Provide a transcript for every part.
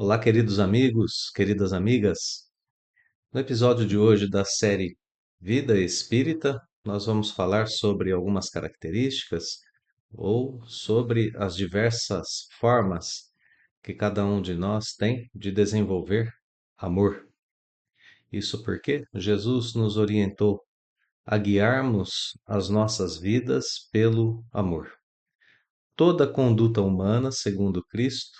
Olá, queridos amigos, queridas amigas. No episódio de hoje da série Vida Espírita, nós vamos falar sobre algumas características ou sobre as diversas formas que cada um de nós tem de desenvolver amor. Isso porque Jesus nos orientou a guiarmos as nossas vidas pelo amor. Toda conduta humana, segundo Cristo,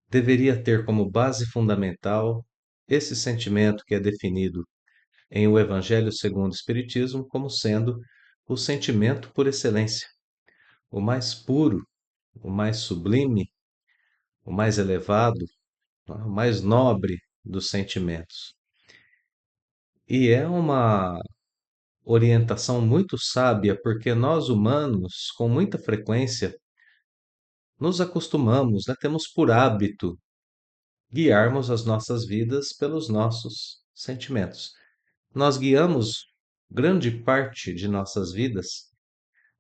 deveria ter como base fundamental esse sentimento que é definido em O Evangelho segundo o Espiritismo como sendo o sentimento por excelência, o mais puro, o mais sublime, o mais elevado, o mais nobre dos sentimentos. E é uma orientação muito sábia, porque nós humanos, com muita frequência, nos acostumamos, temos por hábito guiarmos as nossas vidas pelos nossos sentimentos. Nós guiamos grande parte de nossas vidas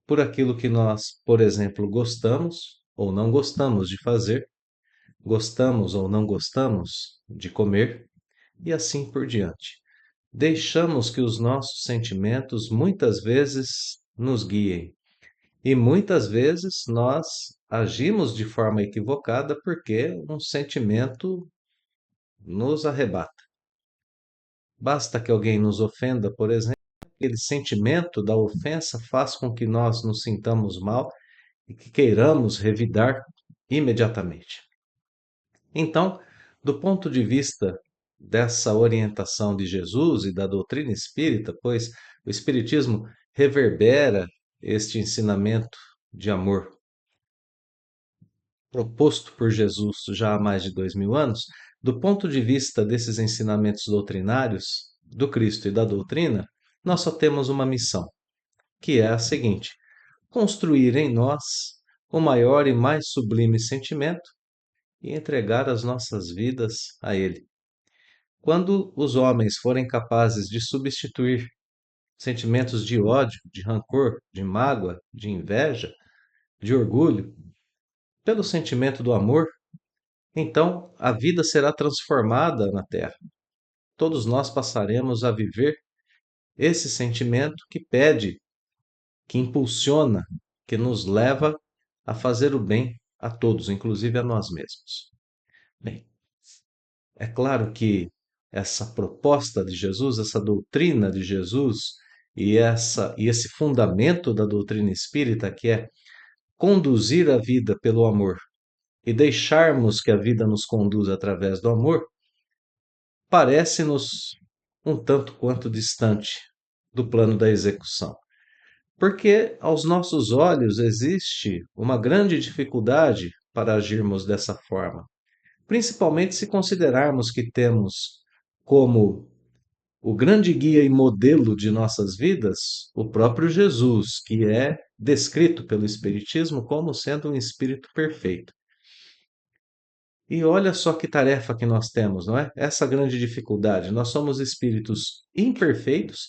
por aquilo que nós, por exemplo, gostamos ou não gostamos de fazer, gostamos ou não gostamos de comer e assim por diante. Deixamos que os nossos sentimentos muitas vezes nos guiem e muitas vezes nós agimos de forma equivocada porque um sentimento nos arrebata. Basta que alguém nos ofenda, por exemplo, aquele sentimento da ofensa faz com que nós nos sintamos mal e que queiramos revidar imediatamente. Então, do ponto de vista dessa orientação de Jesus e da doutrina espírita, pois o Espiritismo reverbera este ensinamento de amor proposto por Jesus já há mais de 2000 anos, do ponto de vista desses ensinamentos doutrinários do Cristo e da doutrina, nós só temos uma missão, que é a seguinte: construir em nós o maior e mais sublime sentimento e entregar as nossas vidas a Ele. Quando os homens forem capazes de substituir sentimentos de ódio, de rancor, de mágoa, de inveja, de orgulho, pelo sentimento do amor, então a vida será transformada na Terra. Todos nós passaremos a viver esse sentimento que pede, que impulsiona, que nos leva a fazer o bem a todos, inclusive a nós mesmos. Bem, é claro que essa proposta de Jesus, essa doutrina de Jesus e esse fundamento da doutrina espírita, que é conduzir a vida pelo amor e deixarmos que a vida nos conduza através do amor, parece-nos um tanto quanto distante do plano da execução. Porque aos nossos olhos existe uma grande dificuldade para agirmos dessa forma, principalmente se considerarmos que temos como o grande guia e modelo de nossas vidas o próprio Jesus, que é descrito pelo Espiritismo como sendo um espírito perfeito. E olha só que tarefa que nós temos, não é? Essa grande dificuldade. Nós somos espíritos imperfeitos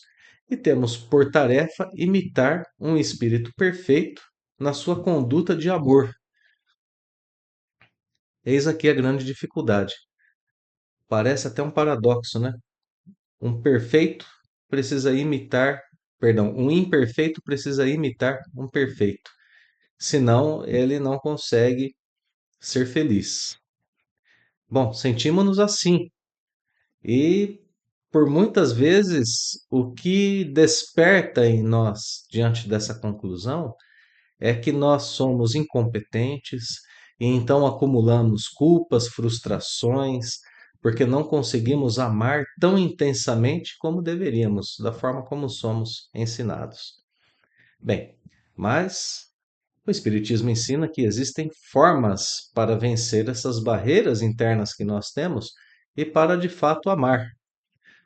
e temos por tarefa imitar um espírito perfeito na sua conduta de amor. Eis aqui a grande dificuldade. Parece até um paradoxo, né? Um perfeito precisa imitar, perdão, um imperfeito precisa imitar um perfeito. Senão ele não consegue ser feliz. Bom, sentimos-nos assim. E por muitas vezes o que desperta em nós diante dessa conclusão é que nós somos incompetentes e então acumulamos culpas, frustrações, porque não conseguimos amar tão intensamente como deveríamos, da forma como somos ensinados. Bem, mas o Espiritismo ensina que existem formas para vencer essas barreiras internas que nós temos e para de fato amar.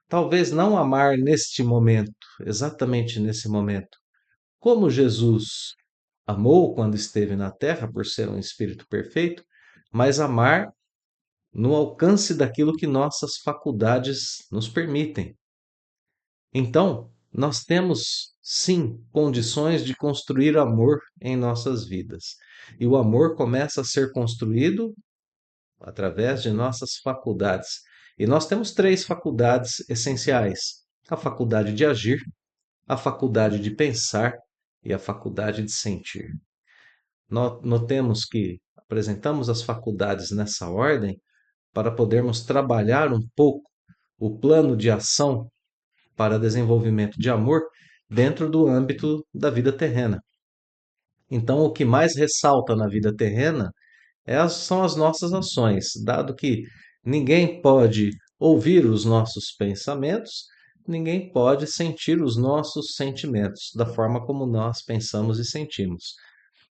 Talvez não amar neste momento, exatamente nesse momento, como Jesus amou quando esteve na terra, por ser um espírito perfeito, mas amar no alcance daquilo que nossas faculdades nos permitem. Então, nós temos sim condições de construir amor em nossas vidas. E o amor começa a ser construído através de nossas faculdades. E nós temos três faculdades essenciais: a faculdade de agir, a faculdade de pensar e a faculdade de sentir. Notemos que apresentamos as faculdades nessa ordem para podermos trabalhar um pouco o plano de ação para desenvolvimento de amor dentro do âmbito da vida terrena. Então, o que mais ressalta na vida terrena são as nossas ações, dado que ninguém pode ouvir os nossos pensamentos, ninguém pode sentir os nossos sentimentos, da forma como nós pensamos e sentimos.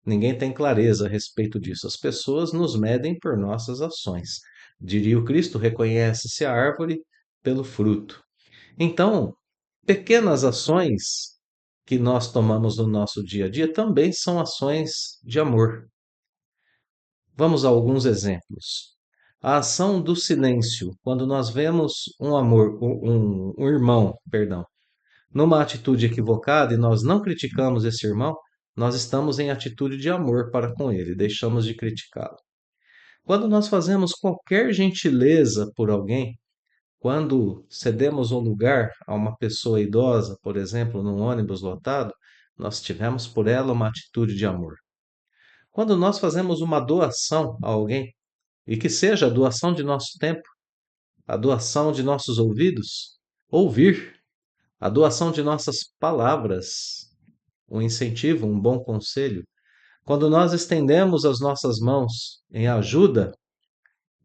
Ninguém tem clareza a respeito disso. As pessoas nos medem por nossas ações. Diria o Cristo: reconhece-se a árvore pelo fruto. Então, pequenas ações que nós tomamos no nosso dia a dia também são ações de amor. Vamos a alguns exemplos. A ação do silêncio, quando nós vemos um irmão, perdão, numa atitude equivocada e nós não criticamos esse irmão, nós estamos em atitude de amor para com ele, deixamos de criticá-lo. Quando nós fazemos qualquer gentileza por alguém, quando cedemos um lugar a uma pessoa idosa, por exemplo, num ônibus lotado, nós tivemos por ela uma atitude de amor. Quando nós fazemos uma doação a alguém, e que seja a doação de nosso tempo, a doação de nossos ouvidos, ouvir, a doação de nossas palavras, um incentivo, um bom conselho, quando nós estendemos as nossas mãos em ajuda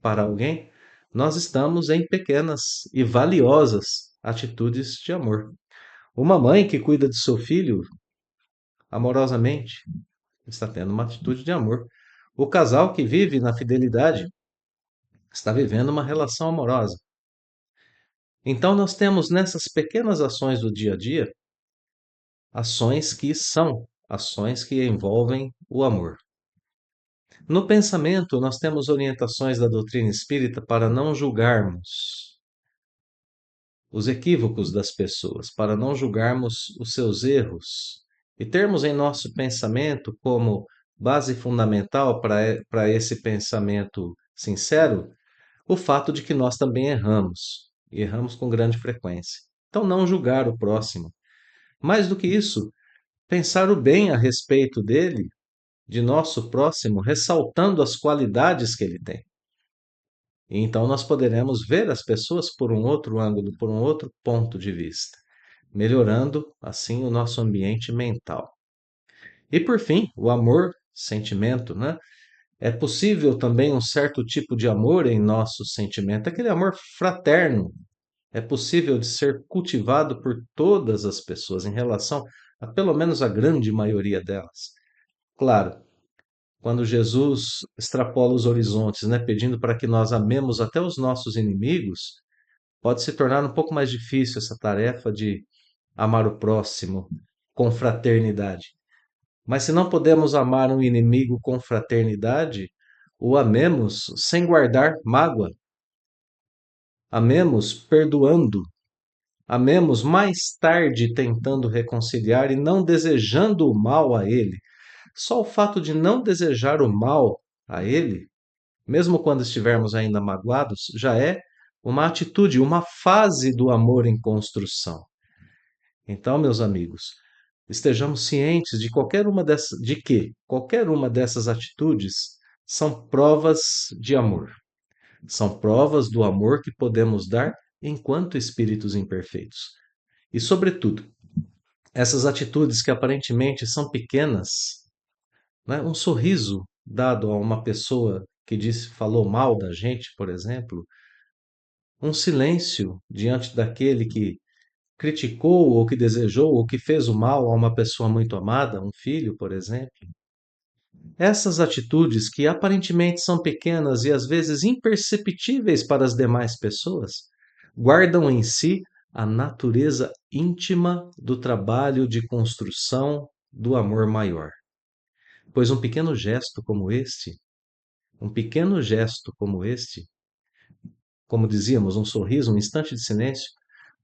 para alguém, nós estamos em pequenas e valiosas atitudes de amor. Uma mãe que cuida de seu filho amorosamente está tendo uma atitude de amor. O casal que vive na fidelidade está vivendo uma relação amorosa. Então, nós temos nessas pequenas ações do dia a dia, ações que são ações que envolvem o amor. No pensamento, nós temos orientações da doutrina espírita para não julgarmos os equívocos das pessoas, para não julgarmos os seus erros e termos em nosso pensamento como base fundamental para esse pensamento sincero o fato de que nós também erramos e erramos com grande frequência. Então, não julgar o próximo. Mais do que isso, pensar o bem a respeito dele, de nosso próximo, ressaltando as qualidades que ele tem. E então nós poderemos ver as pessoas por um outro ângulo, por um outro ponto de vista, melhorando assim o nosso ambiente mental. E por fim, o amor, sentimento, né? É possível também um certo tipo de amor em nosso sentimento, aquele amor fraterno. É possível de ser cultivado por todas as pessoas em relação a pelo menos a grande maioria delas. Claro, quando Jesus extrapola os horizontes, né, pedindo para que nós amemos até os nossos inimigos, pode se tornar um pouco mais difícil essa tarefa de amar o próximo com fraternidade. Mas se não podemos amar um inimigo com fraternidade, o amemos sem guardar mágoa. Amemos perdoando. Amemos mais tarde tentando reconciliar e não desejando o mal a ele. Só o fato de não desejar o mal a ele, mesmo quando estivermos ainda magoados, já é uma atitude, uma fase do amor em construção. Então, meus amigos, estejamos cientes de que qualquer uma dessas atitudes são provas de amor. São provas do amor que podemos dar enquanto espíritos imperfeitos. E, sobretudo, essas atitudes que aparentemente são pequenas, né? Um sorriso dado a uma pessoa que falou mal da gente, por exemplo, um silêncio diante daquele que criticou ou que desejou ou que fez o mal a uma pessoa muito amada, um filho, por exemplo. Essas atitudes, que aparentemente são pequenas e às vezes imperceptíveis para as demais pessoas, guardam em si a natureza íntima do trabalho de construção do amor maior. Pois um pequeno gesto como este, como dizíamos, um sorriso, um instante de silêncio,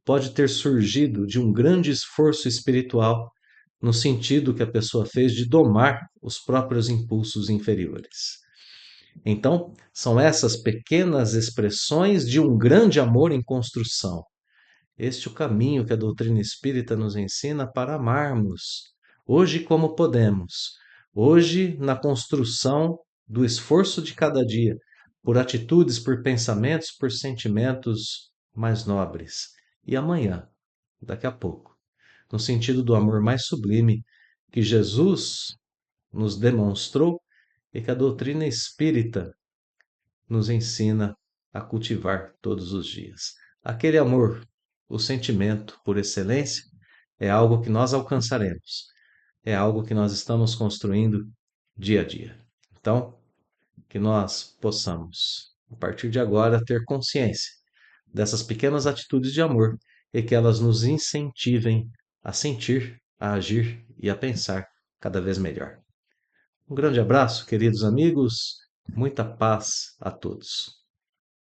pode ter surgido de um grande esforço espiritual no sentido que a pessoa fez de domar os próprios impulsos inferiores. Então, são essas pequenas expressões de um grande amor em construção. Este é o caminho que a doutrina espírita nos ensina para amarmos, hoje como podemos, hoje na construção do esforço de cada dia, por atitudes, por pensamentos, por sentimentos mais nobres. E amanhã, daqui a pouco, no sentido do amor mais sublime que Jesus nos demonstrou e que a doutrina espírita nos ensina a cultivar todos os dias. Aquele amor, o sentimento por excelência, é algo que nós alcançaremos, é algo que nós estamos construindo dia a dia. Então, que nós possamos, a partir de agora, ter consciência dessas pequenas atitudes de amor e que elas nos incentivem a sentir, a agir e a pensar cada vez melhor. Um grande abraço, queridos amigos, muita paz a todos.